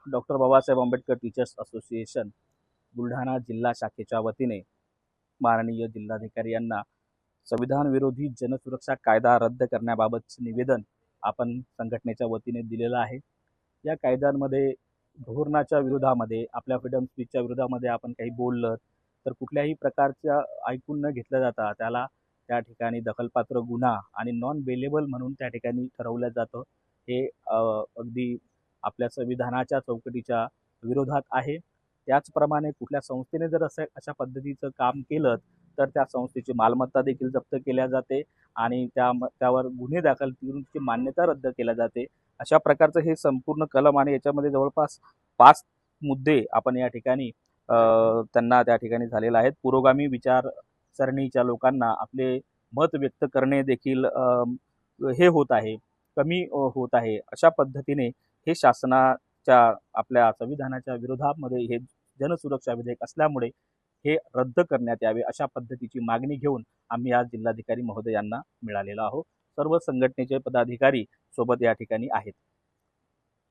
Doctor Babasaheb Ambedkar teachers association Buldhana जिल्हा शाखेच्या वतीने माननीय जिल्हाधिकारी यांना संविधान विरोधी जनसुरक्षा कायदा रद्द करण्याबाबतचे निवेदन आपण संघटनेच्या वतीने दिलेलं आहे। या कायद्यांमध्ये धोरणाच्या विरोधामध्ये, आपल्या फ्रीडम स्पीचच्या विरोधामध्ये आपण काही बोललं तर कुठल्याही प्रकारच्या ऐकून न घेतलं जाता त्याला त्या ठिकाणी दखलपात्र गुन्हा आणि नॉन बेलेबल म्हणून त्या ठिकाणी ठरवलं जातं। हे अगदी आपल्या संविधानाच्या चौकटीच्या विरोधात आहे। त्याचप्रमाणे कुठल्या संस्थेने जर अशा पद्धतीचं काम केलं तर त्या संस्थेची मालमत्ता देखील जप्त केल्या जाते आणि त्यावर गुन्हे दाखल करून त्याची मान्यता रद्द केल्या जाते। अशा प्रकारचं हे संपूर्ण कलम आणि याच्यामध्ये जवळपास 5 मुद्दे आपण या ठिकाणी त्यांना त्या ठिकाणी झालेले आहेत। पुरोगामी विचारसरणीच्या लोकांना आपले मत व्यक्त करणे देखील हे होत आहे, कमी होत आहे। अशा पद्धतीने हे शासनाच्या आपल्या संविधानाच्या विरोधामध्ये हे जनसुरक्षा विधेयक असल्यामुळे हे रद्द करण्यात यावे अशा पद्धतीची मागणी घेऊन आम्ही आज जिल्हाधिकारी महोदयांना मिळालेलो आहोत। सर्व संघटनेचे पदाधिकारी सोबत या ठिकाणी आहेत।